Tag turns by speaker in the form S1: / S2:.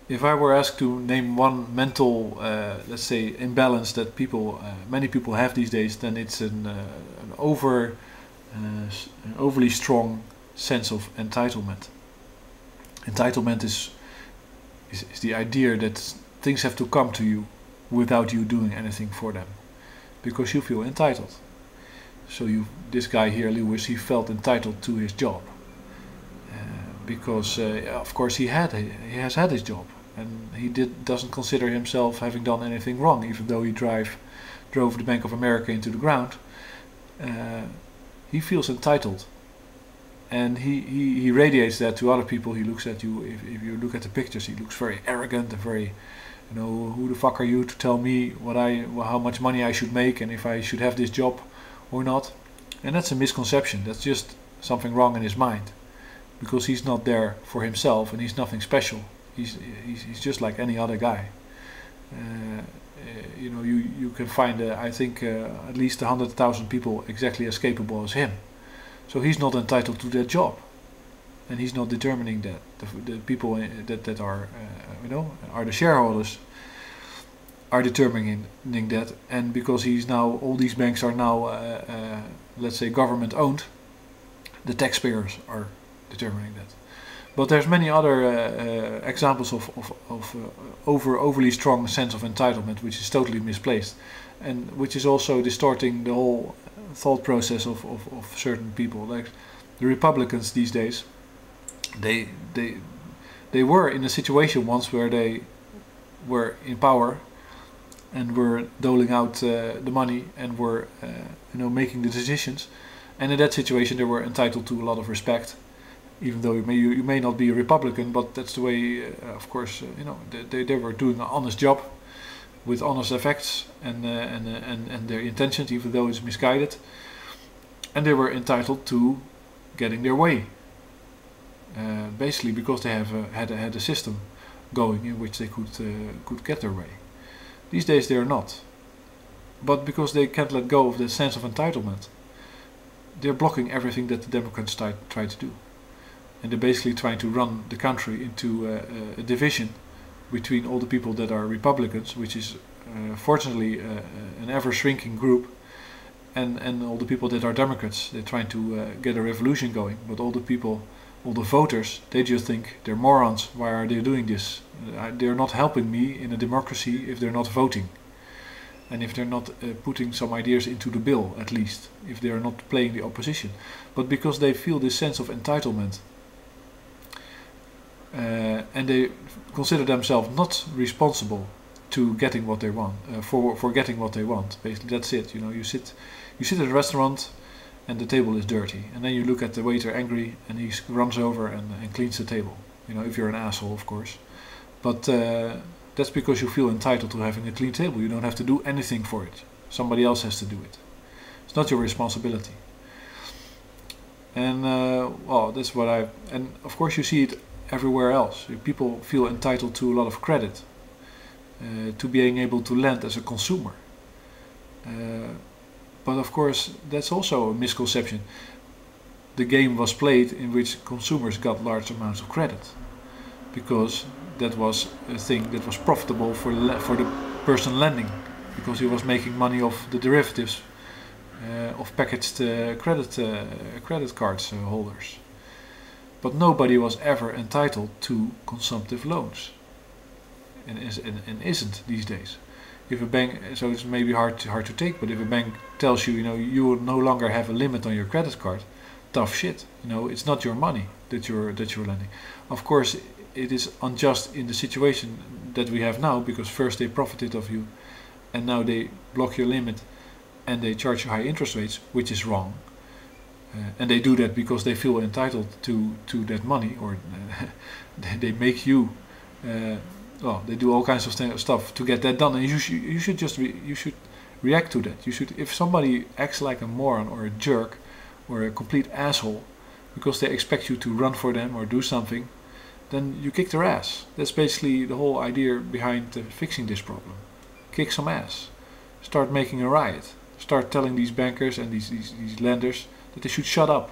S1: If I were asked to name one mental, let's say, imbalance that many people have these days, then it's an overly strong sense of entitlement. Entitlement is the idea that things have to come to you without you doing anything for them, because you feel entitled. So this guy here, Lewis, he felt entitled to his job. Because of course he has had his job, and he doesn't consider himself having done anything wrong, even though he drove the Bank of America into the ground. He feels entitled, and he radiates that to other people. He looks at you. If you look at the pictures, he looks very arrogant and very, who the fuck are you to tell me how much money I should make and if I should have this job or not? And that's a misconception. That's just something wrong in his mind, because he's not there for himself and he's nothing special. He's just like any other guy. You can find I think at least 100,000 people exactly as capable as him. So he's not entitled to that job, and he's not determining that. The people that are are the shareholders are determining that, and because all these banks are now let's say government owned, the taxpayers are determining that. But there's many other examples of overly strong sense of entitlement, which is totally misplaced, and which is also distorting the whole thought process of certain people. Like the Republicans these days, they were in a situation once where they were in power and were doling out the money and were making the decisions, and in that situation they were entitled to a lot of respect. Even though you may not be a Republican, but that's the way, of course, they were doing an honest job with honest effects and their intentions, even though it's misguided, and they were entitled to getting their way, basically because they had a system going in which they could get their way. These days they are not, but because they can't let go of the sense of entitlement, they're blocking everything that the Democrats try to do. And they're basically trying to run the country into a division between all the people that are Republicans, which is fortunately an ever-shrinking group, and all the people that are Democrats. They're trying to get a revolution going, but all the voters, they just think they're morons. Why are they doing this? They're not helping me in a democracy if they're not voting, and if they're not putting some ideas into the bill, at least, if they're not playing the opposition. But because they feel this sense of entitlement, and they consider themselves not responsible to getting what they want, for getting what they want. Basically, that's it. You sit at a restaurant, and the table is dirty, and then you look at the waiter angry, and he runs over and cleans the table. If you're an asshole, of course. But that's because you feel entitled to having a clean table. You don't have to do anything for it. Somebody else has to do it. It's not your responsibility. And that's what and of course you see it everywhere else. People feel entitled to a lot of credit, to being able to lend as a consumer. But of course that's also a misconception. The game was played in which consumers got large amounts of credit, because that was a thing that was profitable for the person lending, because he was making money off the derivatives of packaged credit cards holders. But nobody was ever entitled to consumptive loans, and isn't these days. If a bank, so it's maybe hard to take, but if a bank tells you, you will no longer have a limit on your credit card, tough shit. It's not your money that you're lending. Of course, it is unjust in the situation that we have now, because first they profited of you, and now they block your limit, and they charge you high interest rates, which is wrong. And they do that because they feel entitled to that money, or they make you. They do all kinds of stuff to get that done, and you should react to that. If somebody acts like a moron or a jerk or a complete asshole because they expect you to run for them or do something, then you kick their ass. That's basically the whole idea behind fixing this problem. Kick some ass. Start making a riot. Start telling these bankers and these lenders that they should shut up.